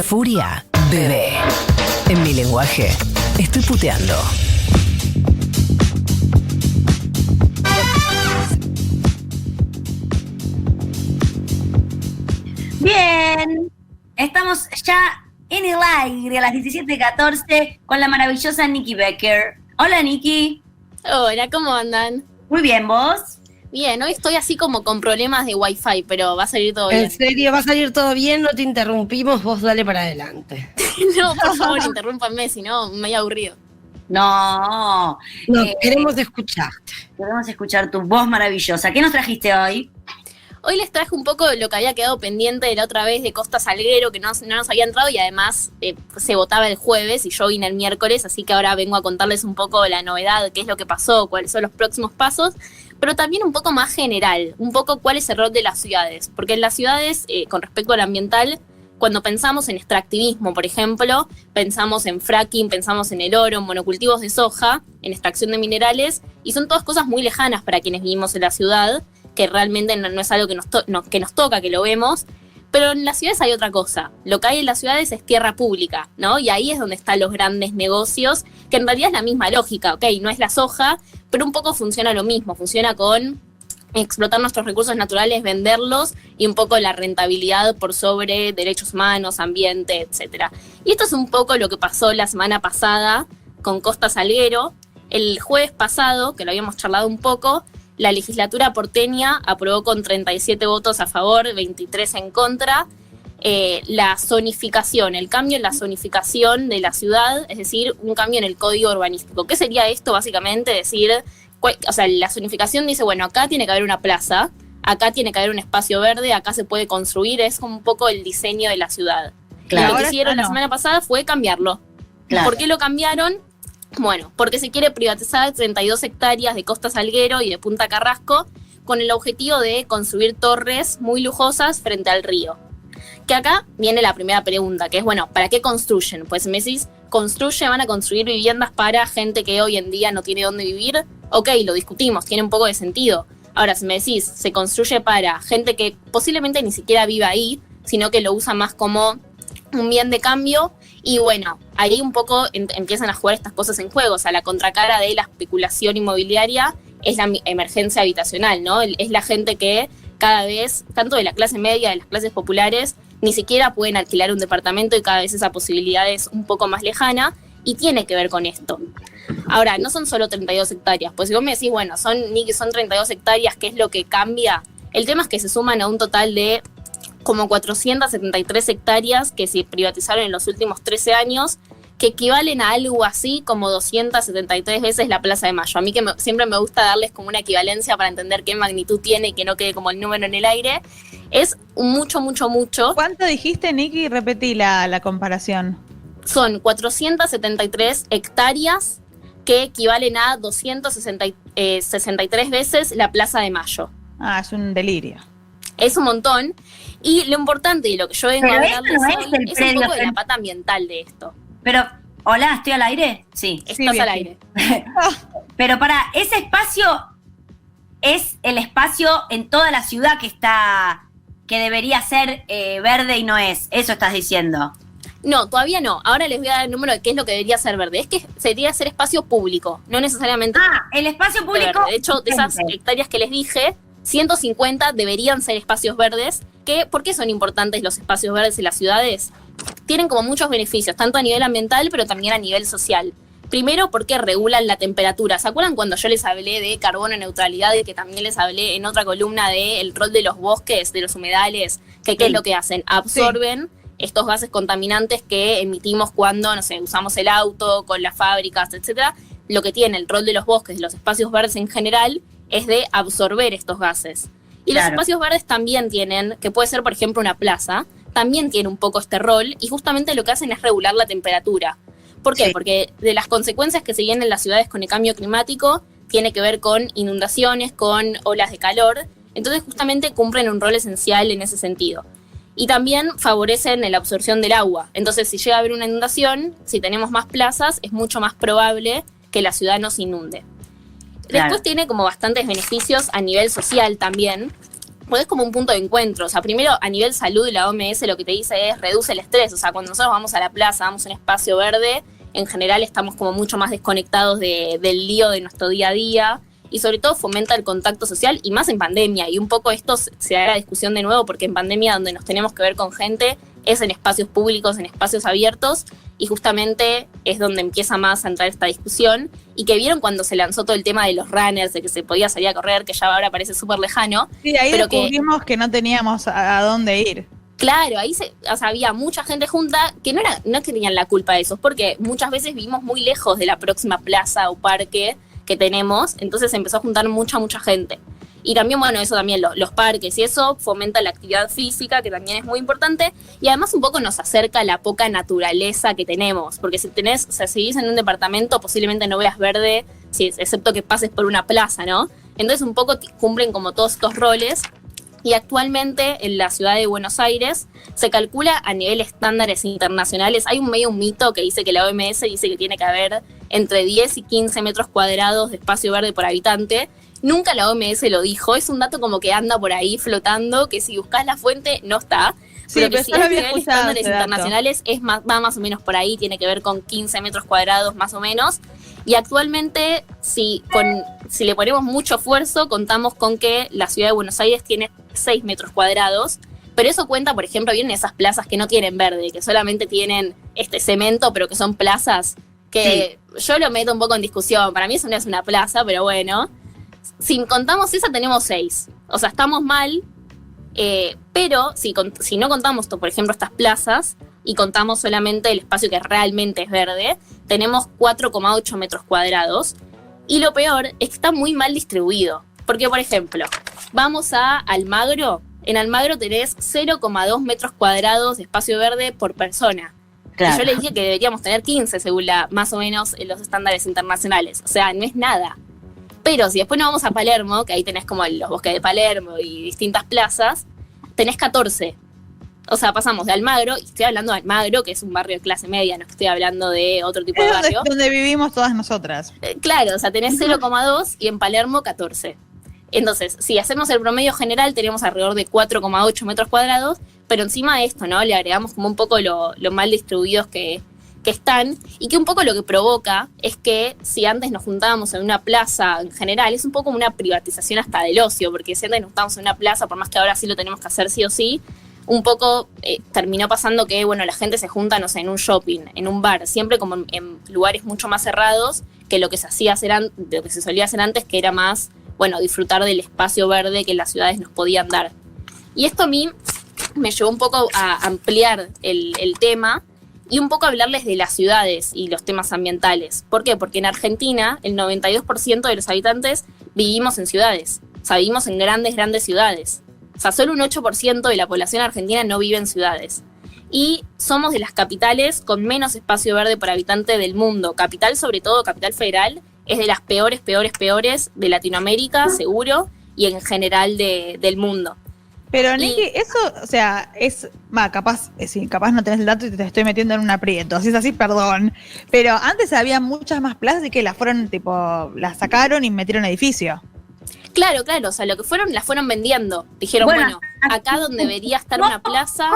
Furia, bebé. En mi lenguaje, estoy puteando. Bien, estamos ya en el aire a las 17:14 con la maravillosa Nikki Becker. Hola, Nikki. Hola, ¿cómo andan? Muy bien, ¿vos? Bien, hoy estoy así como con problemas de Wi-Fi, pero va a salir todo bien. ¿En serio? ¿Va a salir todo bien? No te interrumpimos, vos dale para adelante. No, por favor, interrúmpanme, si no, me he aburrido. No. Queremos escucharte. Queremos escuchar tu voz maravillosa. ¿Qué nos trajiste hoy? Hoy les traje un poco lo que había quedado pendiente de la otra vez de Costa Salguero, que no nos había entrado y además se votaba el jueves y yo vine el miércoles, así que ahora vengo a contarles un poco la novedad, qué es lo que pasó, cuáles son los próximos pasos, pero también un poco más general, un poco cuál es el rol de las ciudades, porque en las ciudades, con respecto al ambiental, cuando pensamos en extractivismo, por ejemplo, pensamos en fracking, pensamos en el oro, en monocultivos de soja, en extracción de minerales, y son todas cosas muy lejanas para quienes vivimos en la ciudad, que realmente no es algo que nos toca, que lo vemos, pero en las ciudades hay otra cosa. Lo que hay en las ciudades es tierra pública, ¿no? Y ahí es donde están los grandes negocios, que en realidad es la misma lógica, ¿ok? No es la soja, pero un poco funciona lo mismo, funciona con explotar nuestros recursos naturales, venderlos y un poco la rentabilidad por sobre derechos humanos, ambiente, etcétera. Y esto es un poco lo que pasó la semana pasada con Costa Salguero. El jueves pasado, que lo habíamos charlado un poco, la legislatura porteña aprobó con 37 votos a favor, 23 en contra, la zonificación, el cambio en la zonificación de la ciudad, es decir, un cambio en el código urbanístico. ¿Qué sería esto? Básicamente decir, o sea, la zonificación dice, bueno, acá tiene que haber una plaza, acá tiene que haber un espacio verde, acá se puede construir, es como un poco el diseño de la ciudad. Claro. Lo que hicieron la semana pasada fue cambiarlo. Claro. ¿Por qué lo cambiaron? Bueno, porque se quiere privatizar 32 hectáreas de Costa Salguero y de Punta Carrasco con el objetivo de construir torres muy lujosas frente al río. Que acá viene la primera pregunta, que es, bueno, ¿para qué construyen? Pues me decís, van a construir viviendas para gente que hoy en día no tiene dónde vivir. Ok, lo discutimos, tiene un poco de sentido. Ahora, si me decís, se construye para gente que posiblemente ni siquiera vive ahí, sino que lo usa más como un bien de cambio, y bueno, ahí un poco empiezan a jugar estas cosas en juego. O sea, la contracara de la especulación inmobiliaria es la emergencia habitacional, ¿no? Es la gente que cada vez, tanto de la clase media, de las clases populares, ni siquiera pueden alquilar un departamento y cada vez esa posibilidad es un poco más lejana y tiene que ver con esto. Ahora, no son solo 32 hectáreas, pues si vos me decís, bueno, son 32 hectáreas, ¿qué es lo que cambia? El tema es que se suman a un total de como 473 hectáreas que se privatizaron en los últimos 13 años, que equivalen a algo así como 273 veces la Plaza de Mayo. A mí que siempre me gusta darles como una equivalencia para entender qué magnitud tiene y que no quede como el número en el aire. Es mucho, mucho, mucho. ¿Cuánto dijiste, Nikki? Repetí la comparación. Son 473 hectáreas que equivalen a 263 veces la Plaza de Mayo. Ah, es un delirio. Es un montón. Y lo importante y lo que yo vengo a hablarles hoy es un poco de la pata ambiental de esto. Pero, hola, ¿estoy al aire? Sí. Estás al aire. Pero para ese espacio es el espacio en toda la ciudad que debería ser verde y no es. Eso estás diciendo. No, todavía no. Ahora les voy a dar el número de qué es lo que debería ser verde. Es que debería ser espacio público, no necesariamente. El espacio público. De hecho, de esas hectáreas que les dije, 150 deberían ser espacios verdes. ¿Por qué son importantes los espacios verdes en las ciudades? Tienen como muchos beneficios, tanto a nivel ambiental, pero también a nivel social. Primero, porque regulan la temperatura. ¿Se acuerdan cuando yo les hablé de carbono neutralidad y que también les hablé en otra columna del rol de los bosques, de los humedales? ¿Qué es lo que hacen? Absorben estos gases contaminantes que emitimos cuando, no sé, usamos el auto, con las fábricas, etcétera. Lo que tiene el rol de los bosques, de los espacios verdes en general, es de absorber estos gases. Y los espacios verdes también tienen, que puede ser, por ejemplo, una plaza, también tiene un poco este rol, y justamente lo que hacen es regular la temperatura. ¿Por qué? Porque de las consecuencias que se vienen en las ciudades con el cambio climático, tiene que ver con inundaciones, con olas de calor, entonces justamente cumplen un rol esencial en ese sentido. Y también favorecen la absorción del agua. Entonces, si llega a haber una inundación, si tenemos más plazas, es mucho más probable que la ciudad no se inunde. Claro. Después tiene como bastantes beneficios a nivel social también, Porque es como un punto de encuentro. O sea, primero, a nivel salud, la OMS lo que te dice es reduce el estrés. O sea, cuando nosotros vamos a la plaza, vamos a un espacio verde, en general estamos como mucho más desconectados del lío de nuestro día a día. Y sobre todo fomenta el contacto social, y más en pandemia. Y un poco esto se da la discusión de nuevo, porque en pandemia donde nos tenemos que ver con gente es en espacios públicos, en espacios abiertos, y justamente es donde empieza más a entrar esta discusión. Y que vieron cuando se lanzó todo el tema de los runners, de que se podía salir a correr, que ya ahora parece súper lejano. Sí, ahí pero descubrimos que no teníamos a dónde ir. Claro, ahí había mucha gente junta que no es que tenían la culpa de eso, porque muchas veces vivimos muy lejos de la próxima plaza o parque que tenemos, entonces se empezó a juntar mucha gente. Y también, bueno, eso también, los parques y eso fomenta la actividad física, que también es muy importante, y además un poco nos acerca a la poca naturaleza que tenemos, porque si vivís en un departamento, posiblemente no veas verde, excepto que pases por una plaza, ¿no? Entonces un poco cumplen como todos estos roles. Y actualmente en la ciudad de Buenos Aires se calcula a nivel estándares internacionales. Hay un mito que dice que la OMS dice que tiene que haber entre 10 y 15 metros cuadrados de espacio verde por habitante. Nunca la OMS lo dijo, es un dato como que anda por ahí flotando, que si buscas la fuente no está. Sí, pero que si es a nivel estándares internacionales va más o menos por ahí, tiene que ver con 15 metros cuadrados más o menos. Y actualmente, si le ponemos mucho esfuerzo, contamos con que la ciudad de Buenos Aires tiene 6 metros cuadrados, pero eso cuenta, por ejemplo, vienen esas plazas que no tienen verde, que solamente tienen cemento, pero que son plazas que yo lo meto un poco en discusión. Para mí eso no es una plaza, pero bueno. Si contamos esa, tenemos 6. O sea, estamos mal, pero si no contamos, por ejemplo, estas plazas, y contamos solamente el espacio que realmente es verde, tenemos 4,8 metros cuadrados. Y lo peor es que está muy mal distribuido. Porque, por ejemplo, vamos a Almagro. En Almagro tenés 0,2 metros cuadrados de espacio verde por persona. Claro. Y yo le dije que deberíamos tener 15, según más o menos los estándares internacionales. O sea, no es nada. Pero si después nos vamos a Palermo, que ahí tenés como los bosques de Palermo y distintas plazas, tenés 14. O sea, pasamos de Almagro, y estoy hablando de Almagro, que es un barrio de clase media, no estoy hablando de otro tipo de barrio. Es donde vivimos todas nosotras. Claro, o sea, tenés 0,2 y en Palermo 14. Entonces, si hacemos el promedio general, tenemos alrededor de 4,8 metros cuadrados, pero encima de esto, ¿no? Le agregamos como un poco lo mal distribuidos que están, y que un poco lo que provoca es que si antes nos juntábamos en una plaza en general, es un poco como una privatización hasta del ocio, porque si antes nos juntábamos en una plaza, por más que ahora sí lo tenemos que hacer sí o sí, un poco terminó pasando que, bueno, la gente se junta, no sé, en un shopping, en un bar, siempre como en lugares mucho más cerrados que lo que se solía hacer antes, que era más, bueno, disfrutar del espacio verde que las ciudades nos podían dar. Y esto a mí me llevó un poco a ampliar el tema y un poco a hablarles de las ciudades y los temas ambientales. ¿Por qué? Porque en Argentina el 92% de los habitantes vivimos en ciudades. O sea, vivimos en grandes ciudades. O sea, solo un 8% de la población argentina no vive en ciudades. Y somos de las capitales con menos espacio verde por habitante del mundo. Capital, sobre todo, Capital Federal, es de las peores de Latinoamérica, seguro, y en general del mundo. Pero, Niki, eso, o sea, capaz no tenés el dato y te estoy metiendo en un aprieto. Si es así, perdón. Pero antes había muchas más plazas y que las las sacaron y metieron edificio. Claro, o sea, las fueron vendiendo. Dijeron, bueno, acá donde debería estar una plaza,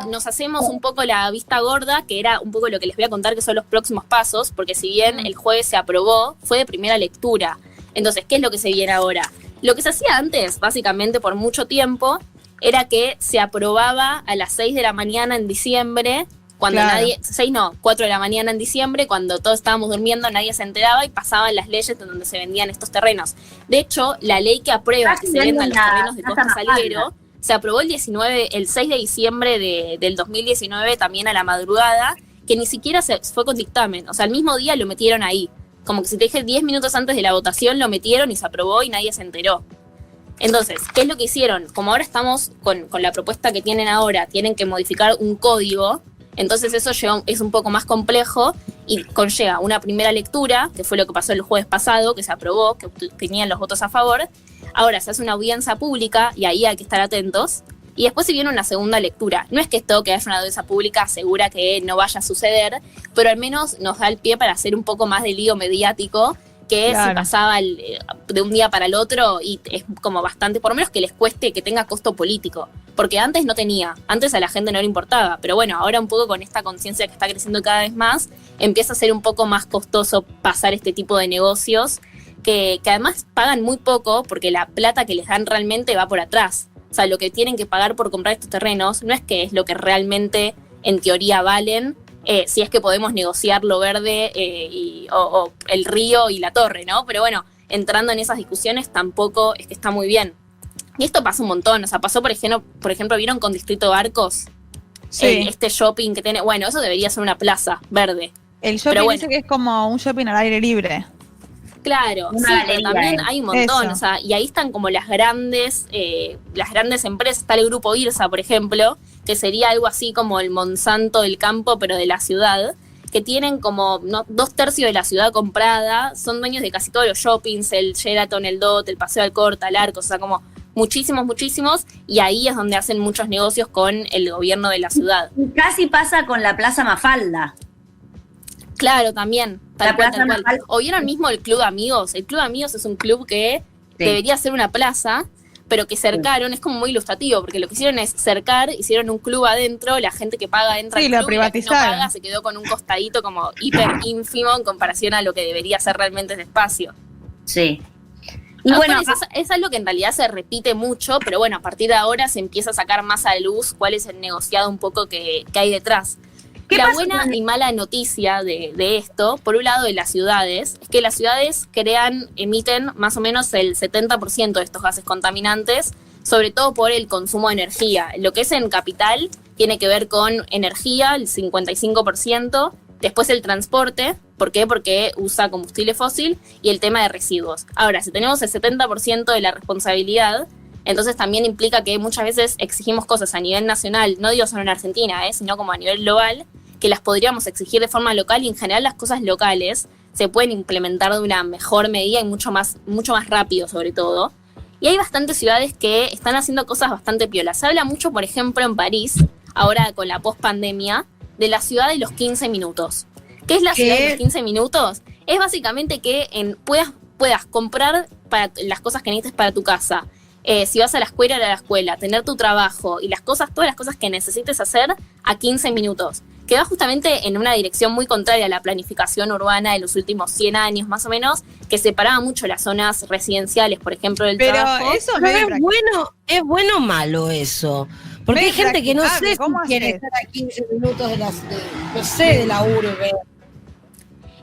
nos hacemos un poco la vista gorda, que era un poco lo que les voy a contar que son los próximos pasos, porque si bien el jueves se aprobó, fue de primera lectura. Entonces, ¿qué es lo que se viene ahora? Lo que se hacía antes, básicamente por mucho tiempo, era que se aprobaba a las 6 de la mañana en diciembre, cuando 4 de la mañana en diciembre, cuando todos estábamos durmiendo, nadie se enteraba y pasaban las leyes de donde se vendían estos terrenos. De hecho, la ley que aprueba que se vendan los terrenos de Costa Salguero se aprobó el 6 de diciembre del 2019, también a la madrugada, que ni siquiera se fue con dictamen. O sea, el mismo día lo metieron ahí. Como que si te dije 10 minutos antes de la votación, lo metieron y se aprobó y nadie se enteró. Entonces, ¿qué es lo que hicieron? Como ahora estamos con la propuesta que tienen ahora, tienen que modificar un código. Entonces eso es un poco más complejo y conlleva una primera lectura, que fue lo que pasó el jueves pasado, que se aprobó, que tenían los votos a favor. Ahora se hace una audiencia pública y ahí hay que estar atentos. Y después se viene una segunda lectura. No es que esto que haya una audiencia pública asegura que no vaya a suceder, pero al menos nos da el pie para hacer un poco más de lío mediático, que si Claro. pasaba de un día para el otro, y es como bastante, por lo menos que les cueste, que tenga costo político, porque antes no tenía, antes a la gente no le importaba, pero bueno, ahora un poco con esta conciencia que está creciendo cada vez más, empieza a ser un poco más costoso pasar este tipo de negocios, que además pagan muy poco, porque la plata que les dan realmente va por atrás. O sea, lo que tienen que pagar por comprar estos terrenos no es que es lo que realmente en teoría valen, si es que podemos negociar lo verde o el río y la torre, ¿no? Pero bueno, entrando en esas discusiones tampoco es que está muy bien. Y esto pasa un montón, o sea, pasó por ejemplo, ¿vieron con Distrito Barcos? Sí. Este shopping que tiene, bueno, eso debería ser una plaza verde. El shopping Pero bueno. dice que es como un shopping al aire libre. Claro, Una sí, pero galería, también hay un montón, Eso. o sea, y ahí están como las grandes empresas, está el grupo IRSA, por ejemplo, que sería algo así como el Monsanto del campo, pero de la ciudad, que tienen como 2/3 de la ciudad comprada, son dueños de casi todos los shoppings, el Sheraton, el DOT, el Paseo del Corta, el Arcos, o sea, como muchísimos, y ahí es donde hacen muchos negocios con el gobierno de la ciudad. Y casi pasa con la Plaza Mafalda. Claro, también, La tal cual, Plaza tal cual. Naval. O vieron mismo el Club Amigos. El Club Amigos es un club que Sí. debería ser una plaza, pero que cercaron, es como muy ilustrativo, porque lo que hicieron es cercar, hicieron un club adentro, la gente que paga entra Sí, al lo club, y la que no privatizaron. paga se quedó con un costadito como hiper ínfimo en comparación a lo que debería ser realmente ese espacio. Sí. Y bueno, Es algo que en realidad se repite mucho, pero bueno, a partir de ahora se empieza a sacar más a luz cuál es el negociado un poco que hay detrás. ¿Qué La pasa buena con- y mala noticia de esto, por un lado de las ciudades, es que las ciudades emiten más o menos el 70% de estos gases contaminantes, sobre todo por el consumo de energía. Lo que es en capital tiene que ver con energía, el 55%, después el transporte, ¿por qué? Porque usa combustible fósil, y el tema de residuos. Ahora, si tenemos el 70% de la responsabilidad, entonces también implica que muchas veces exigimos cosas a nivel nacional, no digo solo en Argentina, sino como a nivel global, que las podríamos exigir de forma local, y en general las cosas locales se pueden implementar de una mejor medida y mucho más rápido sobre todo. Y hay bastantes ciudades que están haciendo cosas bastante piolas. Se habla mucho, por ejemplo, en París, ahora con la post-pandemia, de la ciudad de los 15 minutos. ¿Qué es la ciudad de los 15 minutos? Es básicamente que puedas comprar para las cosas que necesites para tu casa. Si vas a la escuela, tener tu trabajo y todas las cosas que necesites hacer a 15 minutos. Que va justamente en una dirección muy contraria a la planificación urbana de los últimos 100 años más o menos, que separaba mucho las zonas residenciales, por ejemplo, del Pero trabajo. eso Pero medio es bueno o malo eso. Porque Medio hay gente que no sé practicable, si ¿cómo quiere haces? estar a 15 minutos no sé, de la urbe.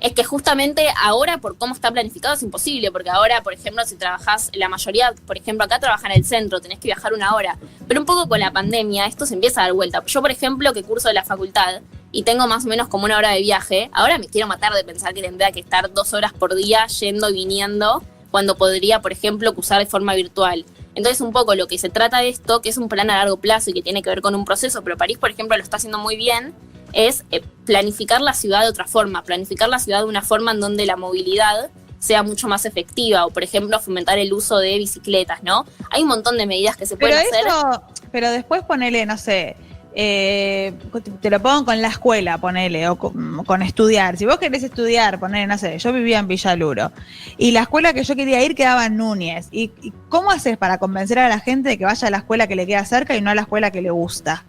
Es que justamente ahora, por cómo está planificado, es imposible, porque ahora, por ejemplo, si trabajás, la mayoría, por ejemplo, acá trabajan en el centro, tenés que viajar 1 hora, pero un poco con la pandemia esto se empieza a dar vuelta. Yo, por ejemplo, que curso de la facultad y tengo más o menos como 1 hora de viaje, ahora me quiero matar de pensar que tendría que estar 2 horas por día yendo y viniendo, cuando podría, por ejemplo, cursar de forma virtual. Entonces, un poco lo que se trata de esto, que es un plan a largo plazo y que tiene que ver con un proceso, pero París, por ejemplo, lo está haciendo muy bien, es planificar la ciudad de otra forma, planificar la ciudad de una forma en donde la movilidad sea mucho más efectiva, o por ejemplo fomentar el uso de bicicletas, ¿no? Hay un montón de medidas que se Pero pueden hacer. pero después ponele, no sé, te lo pongo con la escuela, ponele, o con estudiar. Si vos querés estudiar, ponele, no sé, yo vivía en Villaluro, y la escuela que yo quería ir quedaba en Núñez. ¿Y cómo haces para convencer a la gente de que vaya a la escuela que le queda cerca y no a la escuela que le gusta?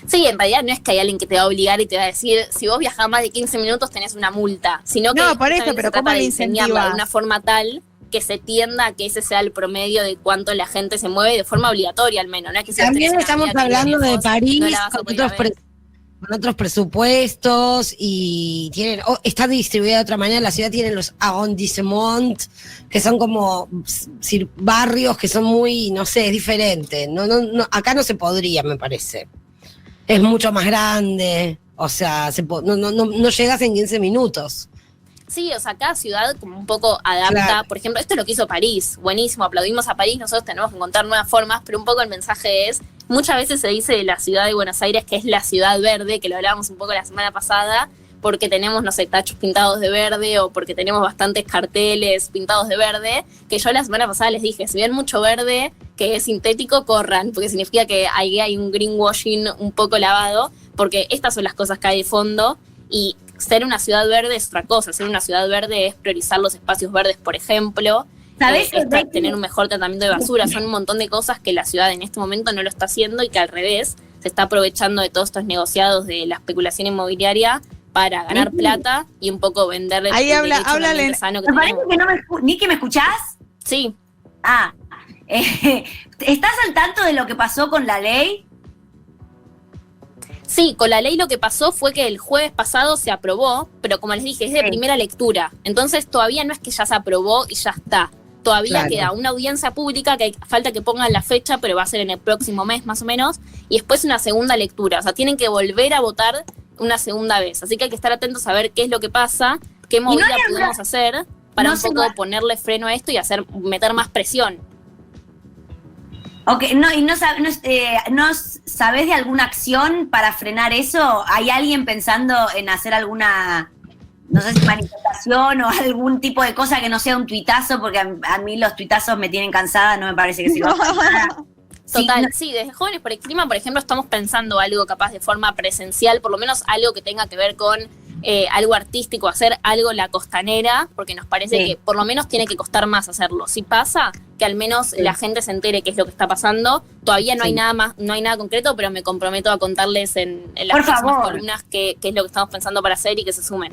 Sí, en realidad no es que hay alguien que te va a obligar y te va a decir, si vos viajás más de 15 minutos tenés una multa, sino que No, por eso, justamente pero se trata ¿cómo de le diseñarla de incentivas? una forma tal que se tienda a que ese sea el promedio de cuánto la gente se mueve de forma obligatoria al menos, ¿no? Es que si vos También tenés una estamos amiga que vive hablando de lejos, París no la vas a con poder ir a ver. otros presupuestos y está distribuida de otra manera. La ciudad tiene los arrondissements, que son como barrios que son muy, no sé, es diferente. No, acá no se podría, me parece. Es mucho más grande, o sea, no llegas en 15 minutos. Sí, o sea, cada ciudad como un poco adapta. Claro. Por ejemplo, esto es lo que hizo París. Buenísimo, aplaudimos a París, nosotros tenemos que encontrar nuevas formas, pero un poco el mensaje es, muchas veces se dice de la ciudad de Buenos Aires que es la ciudad verde, que lo hablábamos un poco la semana pasada, porque tenemos, no sé, tachos pintados de verde o porque tenemos bastantes carteles pintados de verde, que yo la semana pasada les dije, si ven mucho verde que es sintético, corran, porque significa que ahí hay un greenwashing un poco lavado, porque estas son las cosas que hay de fondo. Y ser una ciudad verde es otra cosa. Ser una ciudad verde es priorizar los espacios verdes, por ejemplo. ¿Sabés? Tener un mejor tratamiento de basura. Son un montón de cosas que la ciudad en este momento no lo está haciendo y que al revés se está aprovechando de todos estos negociados de la especulación inmobiliaria para ganar plata y un poco vender el háblale. sano que Me parece tenemos. que no me Niki, ¿me escuchás? Sí, Ah, ¿estás al tanto de lo que pasó con la ley? sí, con la ley lo que pasó fue que el jueves pasado se aprobó, pero como les dije, es de Sí. primera lectura. Entonces todavía no es que ya se aprobó y ya está. Todavía Claro. queda una audiencia pública que falta que pongan la fecha, pero va a ser en el próximo mes más o menos, y después una segunda lectura. O sea, tienen que volver a votar una segunda vez. Así que hay que estar atentos a ver qué es lo que pasa, qué movida hay alguna- podemos hacer para no un se poco va- ponerle freno a esto y meter más presión. Ok, no, y no sabés de alguna acción para frenar eso. ¿Hay alguien pensando en hacer alguna, no sé si manifestación o algún tipo de cosa que no sea un tuitazo? Porque a mí los tuitazos me tienen cansada, no me parece que sirva para nada. Total, no- sí, desde Jóvenes por el Clima, por ejemplo, estamos pensando algo capaz de forma presencial, por lo menos algo que tenga que ver con algo artístico, hacer algo la costanera, porque nos parece Sí. que por lo menos tiene que costar más hacerlo. Si pasa, que al menos la gente se entere qué es lo que está pasando. Todavía no hay nada más, no hay nada concreto, pero me comprometo a contarles en las Por próximas favor. columnas qué es lo que estamos pensando para hacer y que se sumen.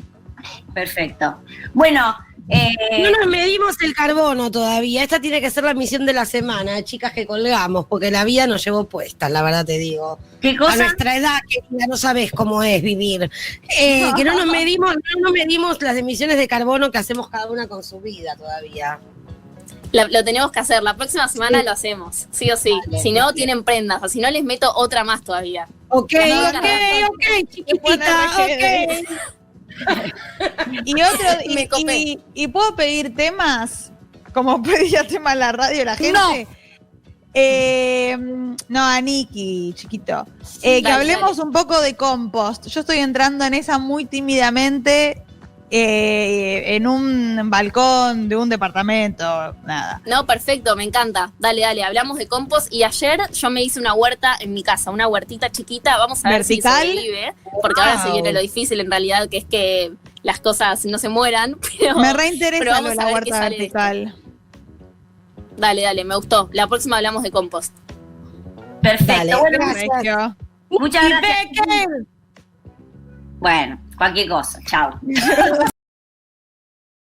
Perfecto. Bueno, No nos medimos el carbono todavía. Esta tiene que ser la misión de la semana, chicas, que colgamos, porque la vida nos llevó puesta, la verdad te digo. ¿qué A cosa? nuestra edad, que ya no sabes cómo es vivir. Que no nos medimos las emisiones de carbono que hacemos cada una con su vida todavía. Lo tenemos que hacer, la próxima semana lo hacemos, sí o sí. Vale, Si no, bien. tienen prendas, o si no les meto otra más todavía. Ok, Las chiquitita, poner ok. Y otro, Me copé. y puedo pedir temas, como pedía tema en la radio la gente. No, a Niki, chiquito. Que Dale, hablemos un poco de compost. Yo estoy entrando en esa muy tímidamente en un balcón de un departamento. Nada. No, perfecto, me encanta. Dale, hablamos de compost. Y ayer yo me hice una huerta en mi casa, una huertita chiquita. Vamos a ver ¿Vertical? si sobrevive, porque ahora se Wow. viene lo difícil en realidad, que es que las cosas no se mueran. Pero, Me pero reinteresa vamos lo de a la ver qué huerta sale de esto. vertical. Dale, me gustó. La próxima hablamos de compost. Perfecto. Dale, Bueno, gracias. Regio. muchas Y gracias. Becker. Bueno, cualquier cosa. Chao.